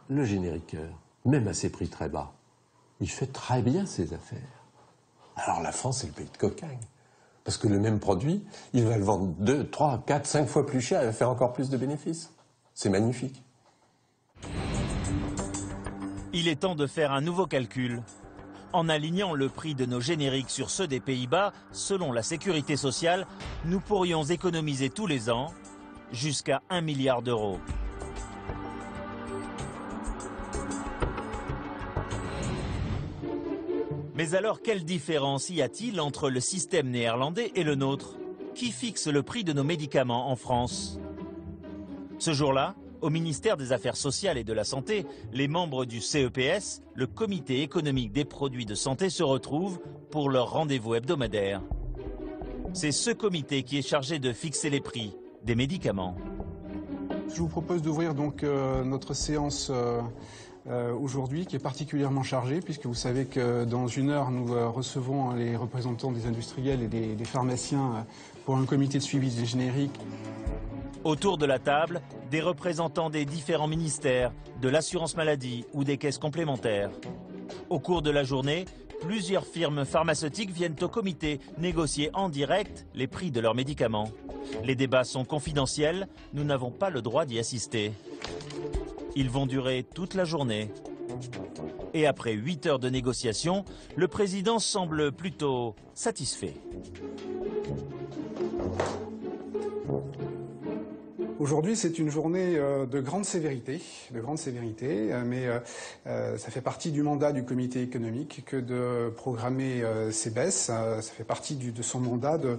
Le génériqueur, même à ces prix très bas, il fait très bien ses affaires. Alors la France est le pays de cocagne. Parce que le même produit, il va le vendre 2, 3, 4, 5 fois plus cher et va faire encore plus de bénéfices. C'est magnifique. Il est temps de faire un nouveau calcul. En alignant le prix de nos génériques sur ceux des Pays-Bas, selon la sécurité sociale, nous pourrions économiser tous les ans jusqu'à 1 milliard d'euros. Mais alors, quelle différence y a-t-il entre le système néerlandais et le nôtre? Qui fixe le prix de nos médicaments en France? Ce jour-là, au ministère des Affaires sociales et de la Santé, les membres du CEPS, le Comité économique des produits de santé, se retrouvent pour leur rendez-vous hebdomadaire. C'est ce comité qui est chargé de fixer les prix des médicaments. Je vous propose d'ouvrir donc notre séance aujourd'hui, qui est particulièrement chargée, puisque vous savez que dans 1 heure, nous recevons les représentants des industriels et des pharmaciens pour un comité de suivi des génériques. Autour de la table, des représentants des différents ministères, de l'assurance maladie ou des caisses complémentaires. Au cours de la journée, plusieurs firmes pharmaceutiques viennent au comité négocier en direct les prix de leurs médicaments. Les débats sont confidentiels, nous n'avons pas le droit d'y assister. Ils vont durer toute la journée. Et après 8 heures de négociation, le président semble plutôt satisfait. Aujourd'hui, c'est une journée de grande sévérité, mais ça fait partie du mandat du comité économique que de programmer ces baisses. Ça fait partie de son mandat de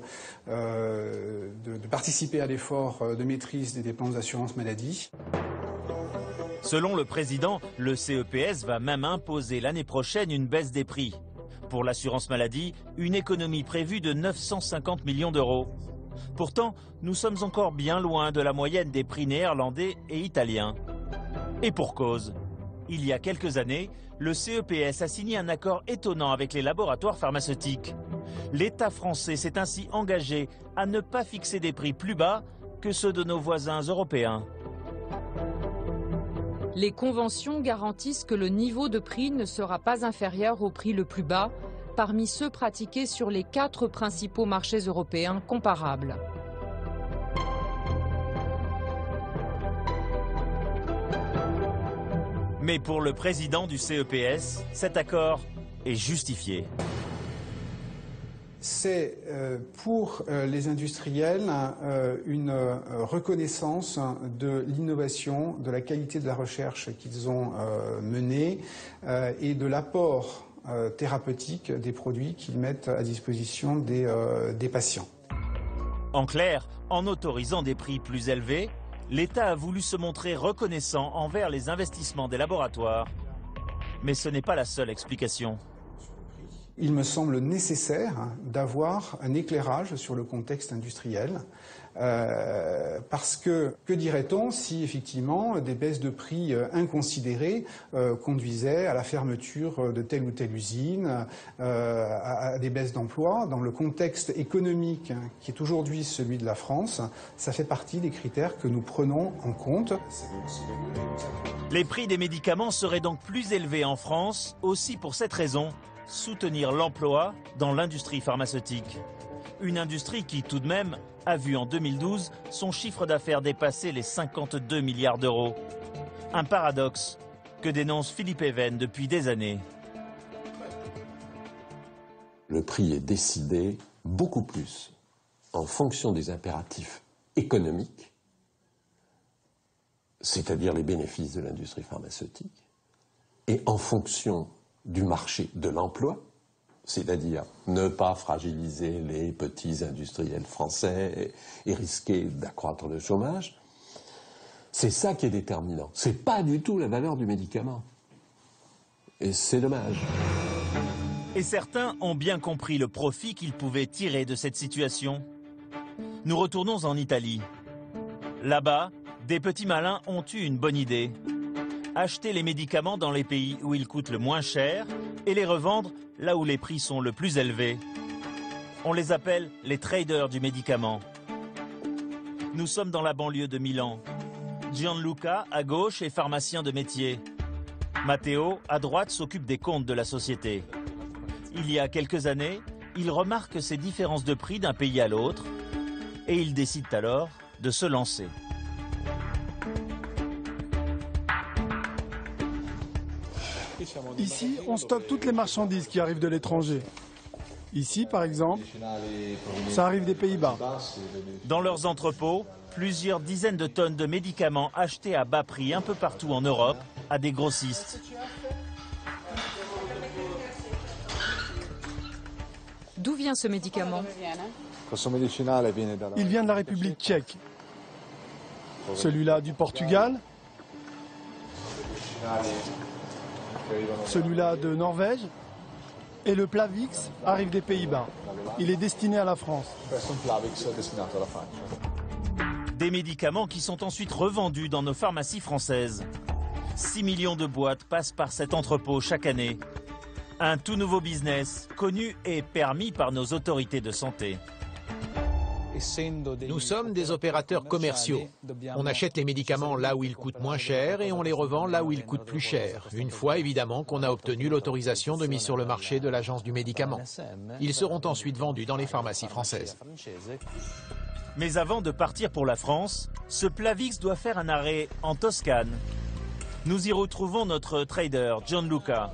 participer à l'effort de maîtrise des dépenses d'assurance maladie. Selon le président, le CEPS va même imposer l'année prochaine une baisse des prix. Pour l'assurance maladie, une économie prévue de 950 millions d'euros. Pourtant, nous sommes encore bien loin de la moyenne des prix néerlandais et italiens. Et pour cause. Il y a quelques années, le CEPS a signé un accord étonnant avec les laboratoires pharmaceutiques. L'État français s'est ainsi engagé à ne pas fixer des prix plus bas que ceux de nos voisins européens. Les conventions garantissent que le niveau de prix ne sera pas inférieur au prix le plus bas parmi ceux pratiqués sur les 4 principaux marchés européens comparables. Mais pour le président du CEPS, cet accord est justifié. C'est pour les industriels une reconnaissance de l'innovation, de la qualité de la recherche qu'ils ont menée et de l'apport thérapeutique des produits qu'ils mettent à disposition des patients. En clair, en autorisant des prix plus élevés, l'État a voulu se montrer reconnaissant envers les investissements des laboratoires. Mais ce n'est pas la seule explication. Il me semble nécessaire d'avoir un éclairage sur le contexte industriel, parce que dirait-on si effectivement des baisses de prix inconsidérées conduisaient à la fermeture de telle ou telle usine, à des baisses d'emplois? Dans le contexte économique qui est aujourd'hui celui de la France, ça fait partie des critères que nous prenons en compte. Les prix des médicaments seraient donc plus élevés en France, aussi pour cette raison: soutenir l'emploi dans l'industrie pharmaceutique. Une industrie qui, tout de même, a vu en 2012 son chiffre d'affaires dépasser les 52 milliards d'euros. Un paradoxe que dénonce Philippe Even depuis des années. Le prix est décidé beaucoup plus en fonction des impératifs économiques, c'est-à-dire les bénéfices de l'industrie pharmaceutique, et en fonction du marché de l'emploi, c'est-à-dire ne pas fragiliser les petits industriels français et risquer d'accroître le chômage. C'est ça qui est déterminant. C'est pas du tout la valeur du médicament. Et c'est dommage. Et certains ont bien compris le profit qu'ils pouvaient tirer de cette situation. Nous retournons en Italie. Là-bas, des petits malins ont eu une bonne idée: acheter les médicaments dans les pays où ils coûtent le moins cher et les revendre là où les prix sont le plus élevés. On les appelle les traders du médicament. Nous sommes dans la banlieue de Milan. Gianluca, à gauche, est pharmacien de métier. Matteo, à droite, s'occupe des comptes de la société. Il y a quelques années, il remarque ces différences de prix d'un pays à l'autre et il décide alors de se lancer. Ici, on stocke toutes les marchandises qui arrivent de l'étranger. Ici, par exemple, ça arrive des Pays-Bas. Dans leurs entrepôts, plusieurs dizaines de tonnes de médicaments achetés à bas prix un peu partout en Europe à des grossistes. D'où vient ce médicament? Il vient de la République tchèque. Celui-là du Portugal. Celui-là de Norvège. Et le Plavix arrive des Pays-Bas. Il est destiné à la France. Des médicaments qui sont ensuite revendus dans nos pharmacies françaises. 6 millions de boîtes passent par cet entrepôt chaque année. Un tout nouveau business, connu et permis par nos autorités de santé. Nous sommes des opérateurs commerciaux. On achète les médicaments là où ils coûtent moins cher et on les revend là où ils coûtent plus cher. Une fois évidemment qu'on a obtenu l'autorisation de mise sur le marché de l'Agence du médicament. Ils seront ensuite vendus dans les pharmacies françaises. Mais avant de partir pour la France, ce Plavix doit faire un arrêt en Toscane. Nous y retrouvons notre trader, Gianluca.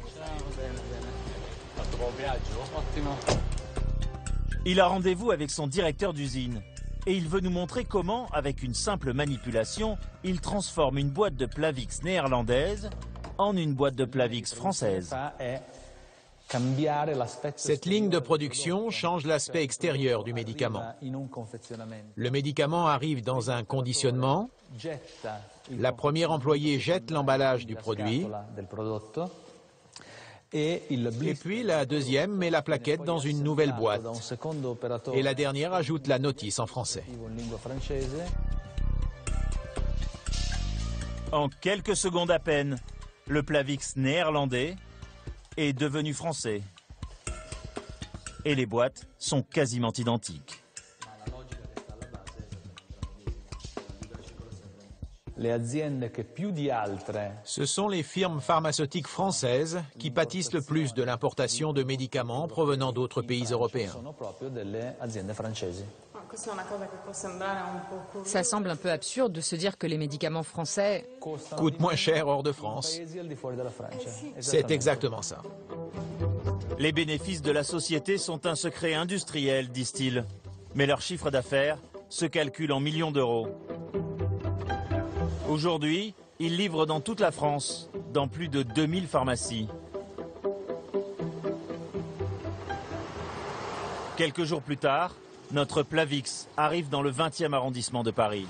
Il a rendez-vous avec son directeur d'usine et il veut nous montrer comment, avec une simple manipulation, il transforme une boîte de Plavix néerlandaise en une boîte de Plavix française. Cette ligne de production change l'aspect extérieur du médicament. Le médicament arrive dans un conditionnement. La première employée jette l'emballage du produit. Et puis la deuxième met la plaquette dans une nouvelle boîte. Et la dernière ajoute la notice en français. En quelques secondes à peine, le Plavix néerlandais est devenu français. Et les boîtes sont quasiment identiques. Ce sont les firmes pharmaceutiques françaises qui pâtissent le plus de l'importation de médicaments provenant d'autres pays européens. Ça semble un peu absurde de se dire que les médicaments français coûtent moins cher hors de France. C'est exactement ça. Les bénéfices de la société sont un secret industriel, disent-ils. Mais leur chiffre d'affaires se calcule en millions d'euros. Aujourd'hui, ils livrent dans toute la France, dans plus de 2000 pharmacies. Quelques jours plus tard, notre Plavix arrive dans le 20e arrondissement de Paris.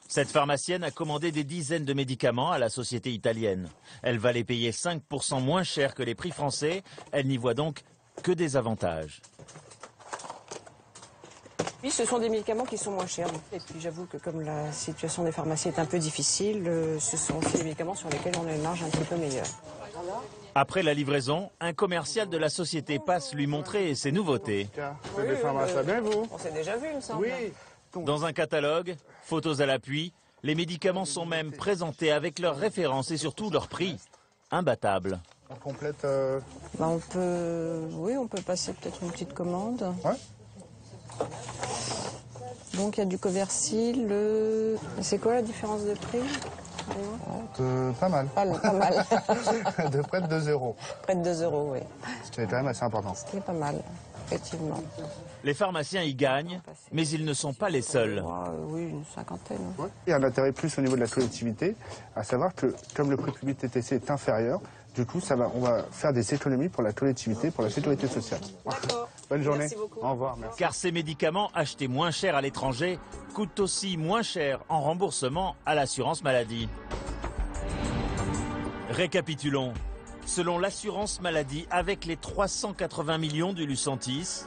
Cette pharmacienne a commandé des dizaines de médicaments à la société italienne. Elle va les payer 5% moins cher que les prix français. Elle n'y voit donc que des avantages. Oui, ce sont des médicaments qui sont moins chers. Et puis j'avoue que comme la situation des pharmacies est un peu difficile, ce sont aussi des médicaments sur lesquels on a une marge un petit peu meilleure. Après la livraison, un commercial de la société passe lui montrer ses nouveautés. Oui, des pharmaciens bien, vous. On s'est déjà vu, il me semble. Oui. Dans un catalogue, photos à l'appui, les médicaments sont même présentés avec leurs références et surtout leur prix. Imbattable. On complète... on peut passer peut-être une petite commande. Ouais. Donc il y a du Coversil. C'est quoi la différence de prix? Pas mal. Pas mal. De près de 2 euros. Près de 2 euros, oui. Ce qui est quand même assez important. Ce qui est pas mal, effectivement. Les pharmaciens y gagnent, mais ils ne sont pas les seuls. Oui, une cinquantaine. Ouais. Il y a un intérêt plus au niveau de la collectivité, à savoir que comme le prix public TTC est inférieur, du coup, on va faire des économies pour la collectivité, pour la sécurité sociale. D'accord. Bonne journée. Merci beaucoup. Au revoir. Merci. Car ces médicaments achetés moins cher à l'étranger coûtent aussi moins cher en remboursement à l'assurance maladie. Récapitulons. Selon l'assurance maladie, avec les 380 millions du Lucentis,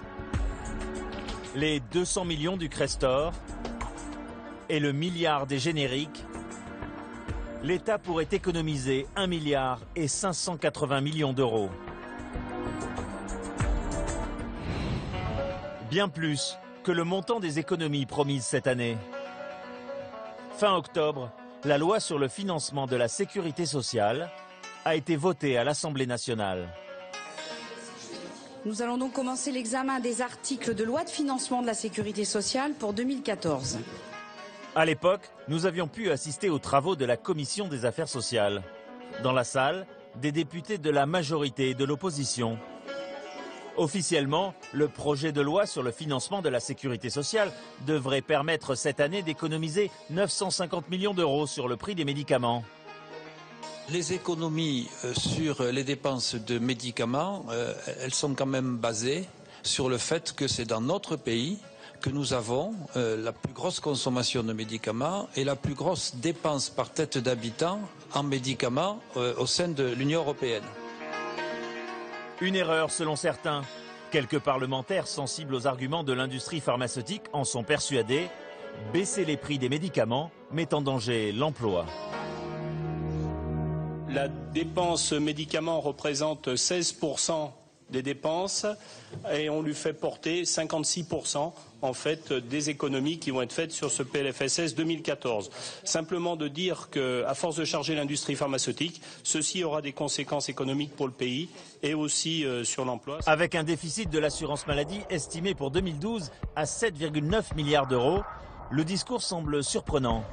les 200 millions du Crestor et le milliard des génériques, l'État pourrait économiser 1 milliard et 580 millions d'euros. Bien plus que le montant des économies promises cette année. Fin octobre, la loi sur le financement de la sécurité sociale a été votée à l'Assemblée nationale. Nous allons donc commencer l'examen des articles de loi de financement de la sécurité sociale pour 2014. À l'époque, nous avions pu assister aux travaux de la Commission des affaires sociales. Dans la salle, des députés de la majorité et de l'opposition. Officiellement, le projet de loi sur le financement de la sécurité sociale devrait permettre cette année d'économiser 950 millions d'euros sur le prix des médicaments. Les économies sur les dépenses de médicaments, elles sont quand même basées sur le fait que c'est dans notre pays que nous avons la plus grosse consommation de médicaments et la plus grosse dépense par tête d'habitant en médicaments au sein de l'Union européenne. Une erreur selon certains. Quelques parlementaires sensibles aux arguments de l'industrie pharmaceutique en sont persuadés. Baisser les prix des médicaments met en danger l'emploi. La dépense médicaments représente 16% des dépenses et on lui fait porter 56% en fait des économies qui vont être faites sur ce PLFSS 2014. Simplement de dire qu'à force de charger l'industrie pharmaceutique, ceci aura des conséquences économiques pour le pays et aussi sur l'emploi. Avec un déficit de l'assurance maladie estimé pour 2012 à 7,9 milliards d'euros, le discours semble surprenant.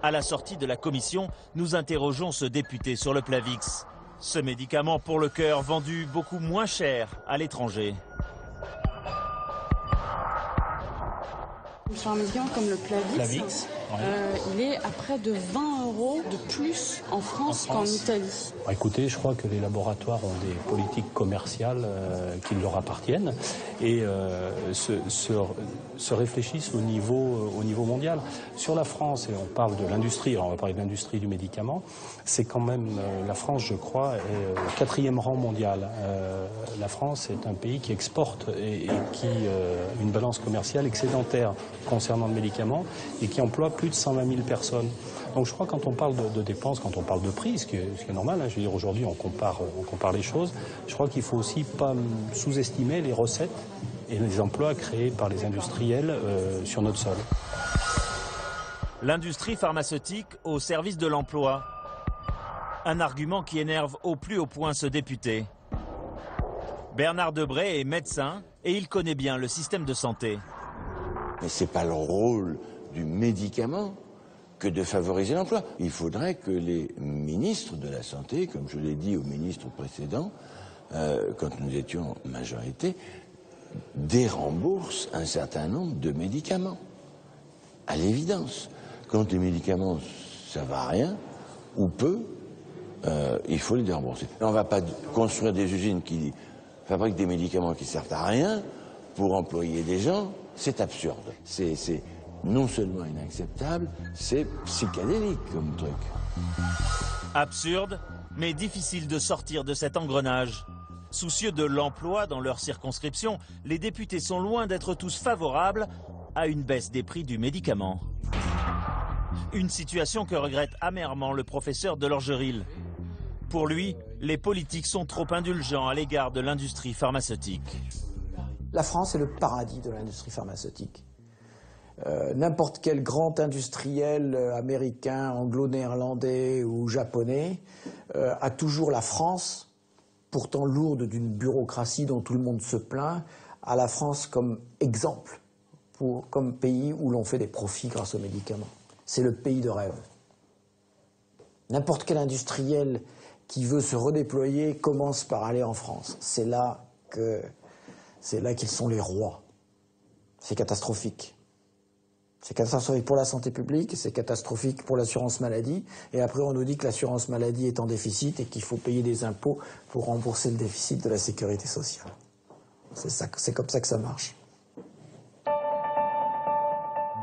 À la sortie de la commission, nous interrogeons ce député sur le Plavix. Ce médicament pour le cœur vendu beaucoup moins cher à l'étranger. Sur un médicament comme le Plavix, il est à près de 20 euros de plus en France qu'en Italie. Écoutez, je crois que les laboratoires ont des politiques commerciales qui leur appartiennent et se réfléchissent au niveau mondial. Sur la France, et on parle de l'industrie, alors on va parler de l'industrie du médicament, c'est quand même, la France, je crois, est au 4e rang mondial. La France est un pays qui exporte et qui a une balance commerciale excédentaire concernant le médicament et qui emploie plus de 120 000 personnes. Donc je crois que quand on parle de dépenses, quand on parle de prix, ce qui est normal, je veux dire aujourd'hui on compare les choses, je crois qu'il faut aussi pas sous-estimer les recettes et les emplois créés par les industriels sur notre sol. L'industrie pharmaceutique au service de l'emploi. Un argument qui énerve au plus haut point ce député. Bernard Debray est médecin et il connaît bien le système de santé. Mais ce n'est pas le rôle du médicament que de favoriser l'emploi. Il faudrait que les ministres de la Santé, comme je l'ai dit aux ministres précédents, quand nous étions en majorité, déremboursent un certain nombre de médicaments. À l'évidence. Quand les médicaments ne servent à rien, ou peu, il faut les dérembourser. On ne va pas construire des usines qui fabriquent des médicaments qui ne servent à rien pour employer des gens, c'est absurde. C'est non seulement inacceptable, c'est psychédélique comme truc. Absurde, mais difficile de sortir de cet engrenage. Soucieux de l'emploi dans leur circonscription, les députés sont loin d'être tous favorables à une baisse des prix du médicament. Une situation que regrette amèrement le professeur Delorgeril. Pour lui, les politiques sont trop indulgents à l'égard de l'industrie pharmaceutique. La France est le paradis de l'industrie pharmaceutique. N'importe quel grand industriel américain, anglo-néerlandais ou japonais a toujours la France, pourtant lourde d'une bureaucratie dont tout le monde se plaint, a la France comme exemple, comme pays où l'on fait des profits grâce aux médicaments. C'est le pays de rêve. N'importe quel industriel qui veut se redéployer commence par aller en France. C'est là qu'ils sont les rois. C'est catastrophique. C'est catastrophique pour la santé publique, c'est catastrophique pour l'assurance maladie. Et après, on nous dit que l'assurance maladie est en déficit et qu'il faut payer des impôts pour rembourser le déficit de la sécurité sociale. C'est comme ça que ça marche.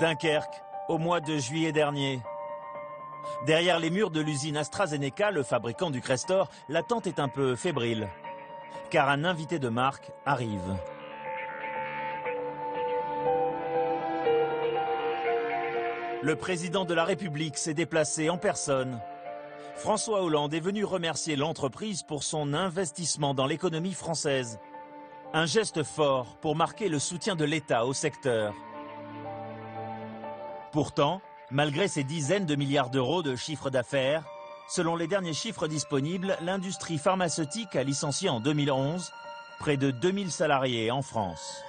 Dunkerque, au mois de juillet dernier. Derrière les murs de l'usine AstraZeneca, le fabricant du Crestor, l'attente est un peu fébrile. Car un invité de marque arrive. Le président de la République s'est déplacé en personne. François Hollande est venu remercier l'entreprise pour son investissement dans l'économie française. Un geste fort pour marquer le soutien de l'État au secteur. Pourtant, malgré ces dizaines de milliards d'euros de chiffre d'affaires, selon les derniers chiffres disponibles, l'industrie pharmaceutique a licencié en 2011 près de 2000 salariés en France.